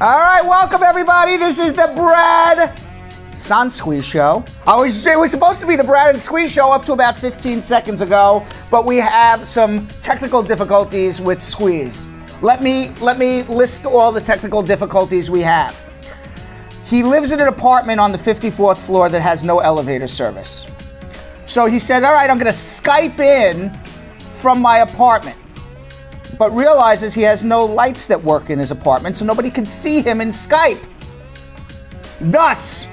All right, welcome everybody. This is the Brad San Squeeze Show. It was supposed to be the Brad and Squeeze Show up to about 15 seconds ago, but we have some technical difficulties with Squeeze. Let me list all the technical difficulties we have. He lives in an apartment on the 54th floor that has no elevator service. So he said, all right, I'm gonna Skype in from my apartment, but realizes he has no lights that work in his apartment, so nobody can see him in Skype. Thus,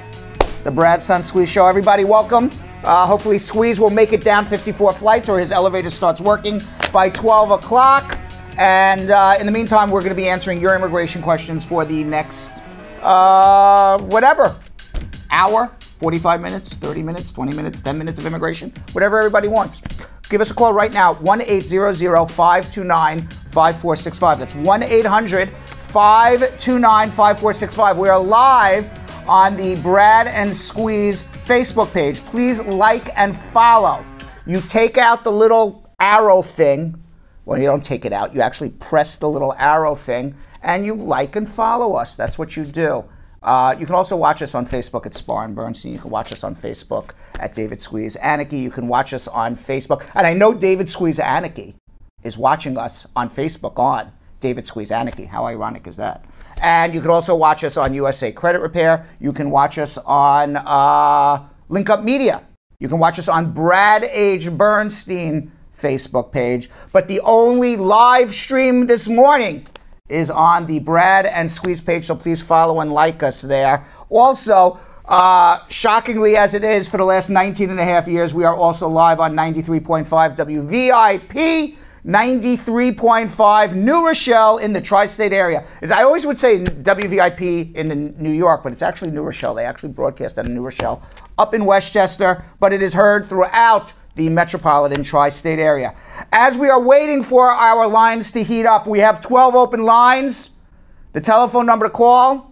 the Brad San Squeeze Show. Everybody, welcome. Hopefully Squeeze will make it down 54 flights or his elevator starts working by 12 o'clock. And in the meantime, we're gonna be answering your immigration questions for the next, whatever, hour, 45 minutes, 30 minutes, 20 minutes, 10 minutes of immigration, whatever everybody wants. Give us a call right now, 1-800-529-5465. That's 1-800-529-5465. We are live on the Brad and Squeeze Facebook page. Please like and follow. You take out the little arrow thing. Well, you don't take it out. You actually press the little arrow thing, and you like and follow us. That's what you do. You can also watch us on Facebook at Spar and Bernstein. You can watch us on Facebook at David Squeeze Anarchy. You can watch us on Facebook. And I know David Squeeze Anarchy is watching us on Facebook on David Squeeze Anarchy. How ironic is that? And you can also watch us on USA Credit Repair. You can watch us on Link Up Media. You can watch us on Brad H. Bernstein Facebook page. But the only live stream this morning is on the Brad and Squeeze page, so please follow and like us there. Also, shockingly as it is, for the last 19 and a half years, we are also live on 93.5 WVIP, 93.5 New Rochelle in the tri-state area. I always would say WVIP in New York, but it's actually New Rochelle. They actually broadcast out of New Rochelle up in Westchester, but it is heard throughout the metropolitan tri-state area. As we are waiting for our lines to heat up, we have 12 open lines. The telephone number to call,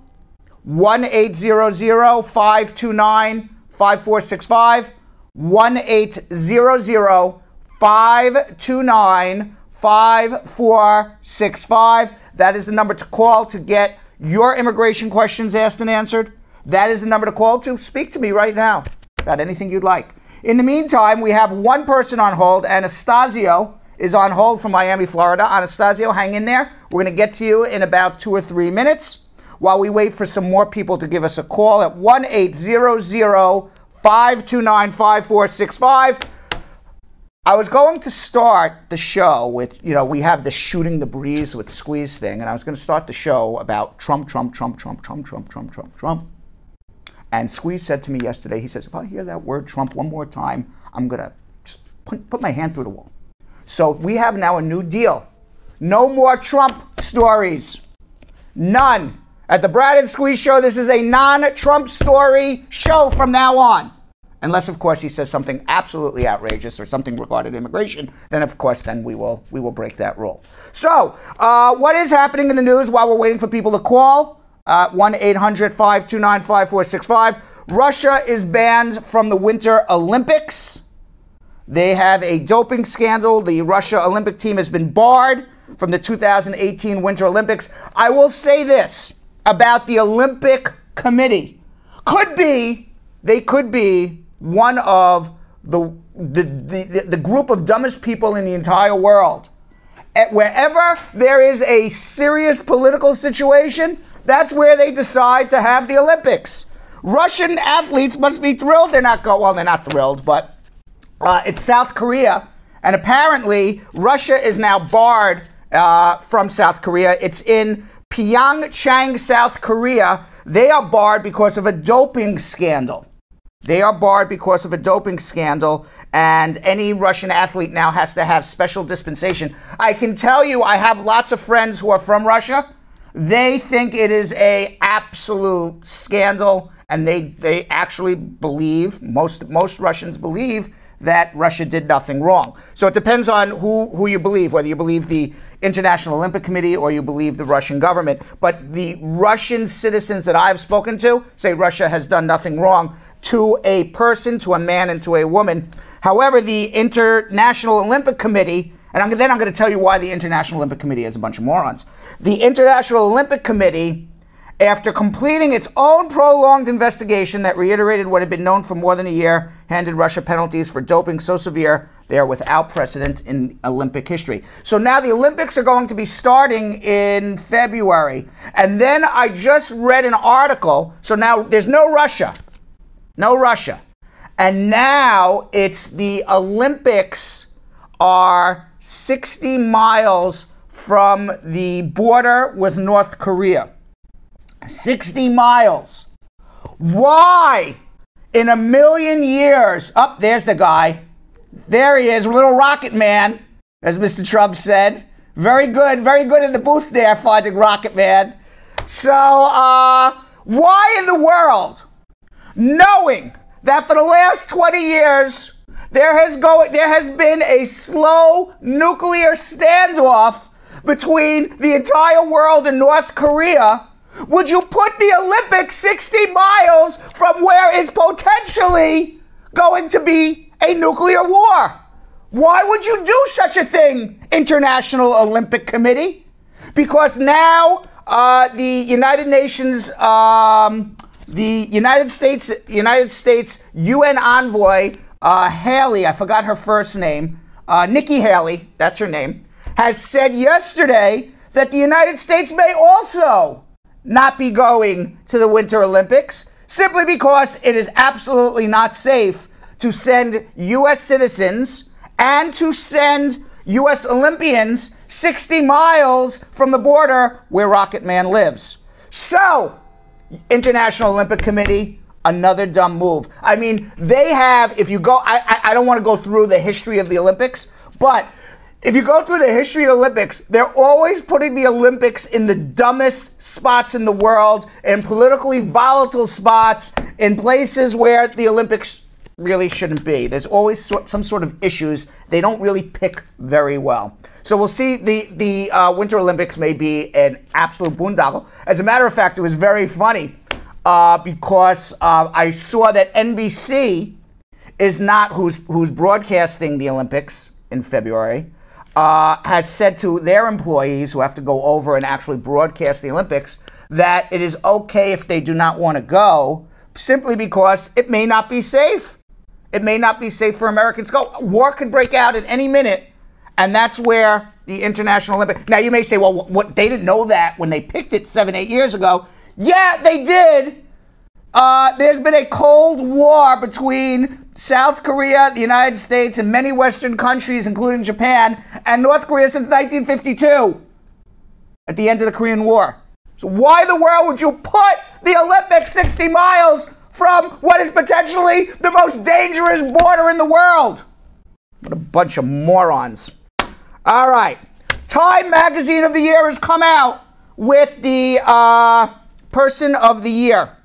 1-800-529-5465, 1-800-529-5465. That is the number to call to get your immigration questions asked and answered. That is the number to call to speak to me right now about anything you'd like. In the meantime, we have one person on hold. Anastasio is on hold from Miami, Florida. Anastasio, hang in there. We're going to get to you in about 2 or 3 minutes while we wait for some more people to give us a call at 1-800-529-5465. I was going to start the show with, we have the Shooting the Breeze with Squeeze thing, and I was going to start the show about Trump. And Squeeze said to me yesterday, he says, if I hear that word Trump one more time, I'm going to just put my hand through the wall. So we have now a new deal. No more Trump stories. None. At the Brad and Squeeze Show, this is a non-Trump story show from now on. Unless, of course, he says something absolutely outrageous or something regarding immigration, then, of course, we will break that rule. So what is happening in the news while we're waiting for people to call? 1-800-529-5465. Russia is banned from the Winter Olympics. They have a doping scandal. The Russia Olympic team has been barred from the 2018 Winter Olympics. I will say this about the Olympic Committee. They could be one of the group of dumbest people in the entire world. Wherever there is a serious political situation, that's where they decide to have the Olympics. Russian athletes must be thrilled. They're not thrilled, but it's South Korea. And apparently, Russia is now barred from South Korea. It's in Pyeongchang, South Korea. They are barred because of a doping scandal. And any Russian athlete now has to have special dispensation. I can tell you, I have lots of friends who are from Russia. They think it is an absolute scandal, and they actually believe, most Russians believe, that Russia did nothing wrong. So it depends on who you believe, whether you believe the International Olympic Committee or you believe the Russian government. But the Russian citizens that I've spoken to say Russia has done nothing wrong to a person, to a man, and to a woman. However, the International Olympic Committee, and then I'm going to tell you why the International Olympic Committee is a bunch of morons. The International Olympic Committee after completing its own prolonged investigation that reiterated what had been known for more than a year, handed Russia penalties for doping so severe they are without precedent in Olympic history. So now the Olympics are going to be starting in February. And then I just read an article. So now there's no Russia. No Russia. And now it's the Olympics are 60 miles from the border with North Korea. 60 miles. Why in a million years? Up, there's the guy. There he is, little rocket man, as Mr. Trump said. Very good in the booth there, Finding Rocket Man. So, why in the world, knowing that for the last 20 years, there has been a slow nuclear standoff between the entire world and North Korea, would you put the Olympics 60 miles from where is potentially going to be a nuclear war? Why would you do such a thing, International Olympic Committee? Because now the United Nations, the United States UN envoy Haley, I forgot her first name, Nikki Haley, that's her name, has said yesterday that the United States may also not be going to the Winter Olympics simply because it is absolutely not safe to send U.S. citizens and to send U.S. Olympians 60 miles from the border where Rocket Man lives. So, International Olympic Committee, another dumb move. I mean, they have, if you go, I don't want to go through the history of the Olympics, but if you go through the history of the Olympics, they're always putting the Olympics in the dumbest spots in the world, in politically volatile spots, in places where the Olympics really shouldn't be. There's always some sort of issues. They don't really pick very well. So we'll see. The Winter Olympics may be an absolute boondoggle. As a matter of fact, it was very funny because I saw that NBC is not who's broadcasting the Olympics in February. Has said to their employees who have to go over and actually broadcast the Olympics that it is okay if they do not want to go, simply because it may not be safe. It may not be safe for Americans to go. War could break out at any minute, and that's where the International Olympic. Now you may say, well, what they didn't know that when they picked it 7-8 years ago. Yeah, they did. There's been a Cold War between South Korea, the United States, and many Western countries, including Japan, and North Korea since 1952, at the end of the Korean War. So why in the world would you put the Olympics 60 miles from what is potentially the most dangerous border in the world? What a bunch of morons. All right. Time Magazine of the Year has come out with the Person of the Year.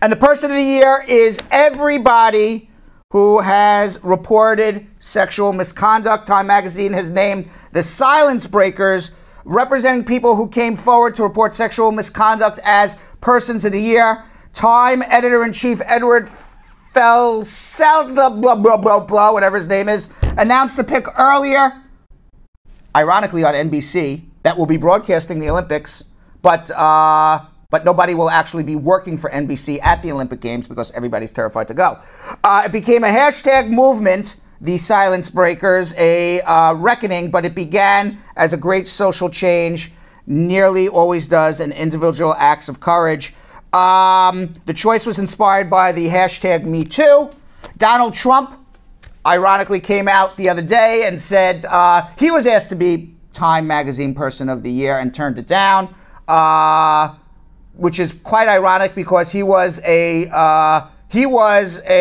And the Person of the Year is everybody who has reported sexual misconduct. Time Magazine has named the Silence Breakers, representing people who came forward to report sexual misconduct, as Persons of the Year. Time Editor-in-Chief Edward Felseld, blah, blah, blah, blah, whatever his name is, announced the pick earlier, ironically on NBC, that will be broadcasting the Olympics, but nobody will actually be working for NBC at the Olympic Games because everybody's terrified to go. It became a hashtag movement, the Silence Breakers, a reckoning, but it began as a great social change, nearly always does, and individual acts of courage. The choice was inspired by the hashtag #MeToo. Donald Trump, ironically, came out the other day and said he was asked to be Time Magazine Person of the Year and turned it down. Which is quite ironic because he was an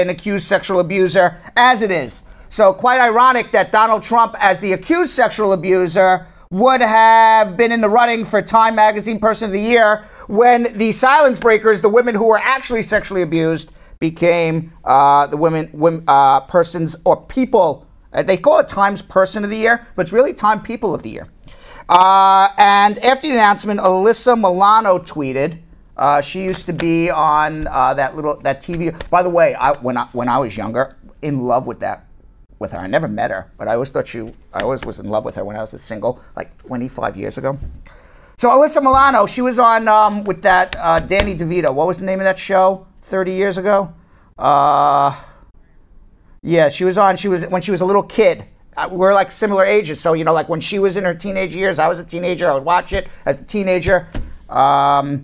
accused sexual abuser, as it is. So quite ironic that Donald Trump, as the accused sexual abuser, would have been in the running for Time Magazine Person of the Year when the Silence Breakers, the women who were actually sexually abused, became the persons or people. They call it Time's Person of the Year, but it's really Time People of the Year. And after the announcement, Alyssa Milano tweeted. She used to be on that TV. By the way, when I was younger, in love with her. I never met her, but I always was in love with her when I was single, like 25 years ago. So Alyssa Milano, she was on with that Danny DeVito. What was the name of that show 30 years ago? Yeah, she was on. When she was a little kid. We're like similar ages, so you know, like when she was in her teenage years, I was a teenager. I would watch it as a teenager. I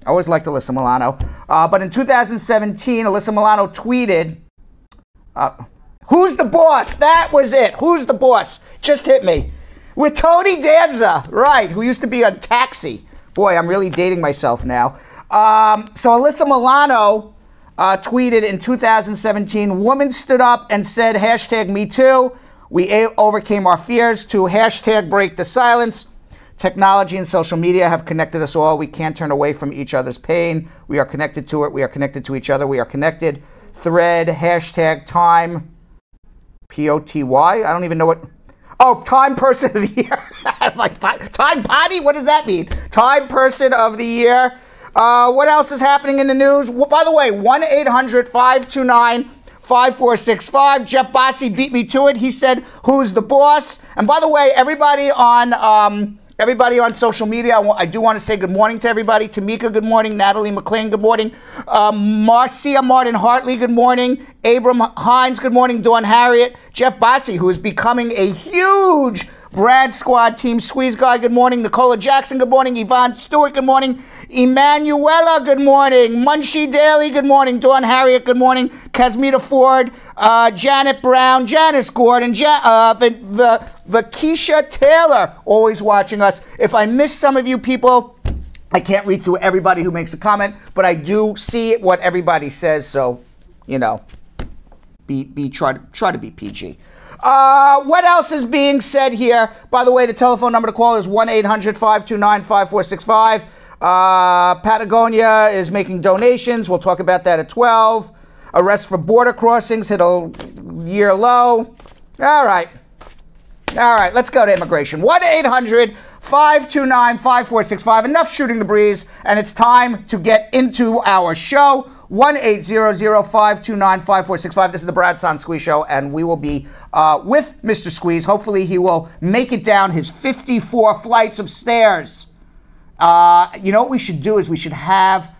always liked Alyssa Milano. But in 2017, Alyssa Milano tweeted, "Who's the boss?" That was it. Who's the boss? Just hit me. With Tony Danza, right? Who used to be on Taxi. Boy, I'm really dating myself now. So Alyssa Milano tweeted in 2017, "Woman stood up and said hashtag Me Too. We overcame our fears to hashtag break the silence. Technology and social media have connected us all. We can't turn away from each other's pain. We are connected to it. We are connected to each other. We are connected. Thread, hashtag time, POTY. I don't even know what. Oh, Time Person of the Year. I'm like, Time Potty? What does that mean? Time Person of the Year. What else is happening in the news? Well, by the way, 1-800-529-5465. Jeff Bossi beat me to it. He said, "Who's the boss?" And by the way, everybody on social media, I do want to say good morning to everybody. Tamika, good morning. Natalie McLean, good morning. Marcia Martin Hartley, good morning. Abram Hines, good morning. Dawn Harriet. Jeff Bossi, who is becoming a huge Brad Squad Team Squeeze guy, good morning. Nicola Jackson, good morning. Yvonne Stewart, good morning. Emanuela, good morning. Munchie Daly, good morning. Dawn Harriet, good morning. Casmita Ford, Janet Brown, Janice Gordon, Vakisha Taylor, always watching us. If I miss some of you people, I can't read through everybody who makes a comment, but I do see what everybody says, so, you know, try to be PG. What else is being said here? By the way, the telephone number to call is 1-800-529-5465. Patagonia is making donations. We'll talk about that at 12. Arrests for border crossings hit a year low. All right, let's go to immigration. 1-800-529-5465. Enough shooting the breeze, and it's time to get into our show. 1-800-529-5465. This is the Brad Squeeze Show, and we will be with Mr. Squeeze. Hopefully, he will make it down his 54 flights of stairs. You know what we should do is we should have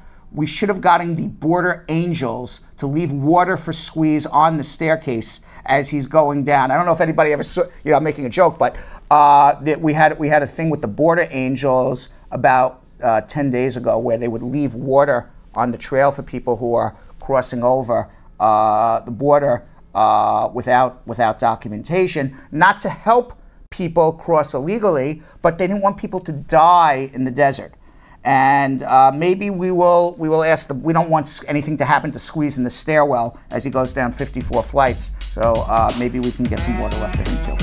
gotten the border angels to leave water for Squeeze on the staircase as he's going down. I don't know if anybody ever saw, you know, I'm making a joke, but we had a thing with the border angels about 10 days ago where they would leave water on the trail for people who are crossing over the border without documentation, not to help people cross illegally, but they didn't want people to die in the desert. And maybe we will ask we don't want anything to happen to Squeeze in the stairwell as he goes down 54 flights. So maybe we can get some water left for him too.